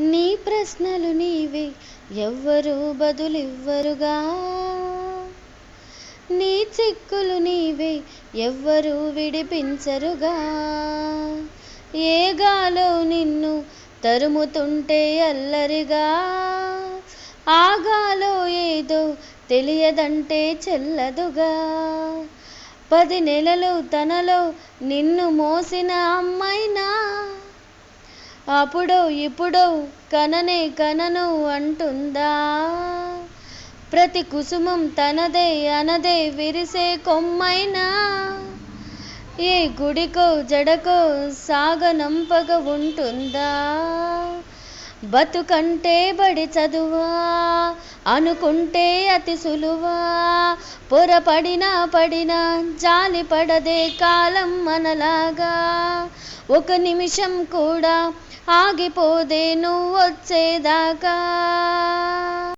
నీ ప్రశ్నలు నీవే ఎవ్వరూ బదులివ్వరుగా, నీ చిక్కులు నీవే ఎవ్వరూ విడిపించరుగా. ఏ గాలో నిన్ను తరుముతుంటే అల్లరిగా, ఆ గాలో ఏదో తెలియదంటే చెల్లదుగా. 10 నెలలు తనలో నిన్ను మోసిన అమ్మైనా, అప్పుడో ఇప్పుడో కననే కనను అంటుందా. ప్రతి కుసుమం తనదే అనదే విరిసే కొమ్మైనా, ఏ గుడికో జడకో సాగనంపగ ఉంటుందా. బతుకంటే బడి చదువా అనుకుంటే అతి సులువా, పొరపడినా పడినా జాలి పడదే కాలం మనలాగా. ఒక నిమిషం కూడా ఆగిపోదే నువ్వొచ్చేదాకా.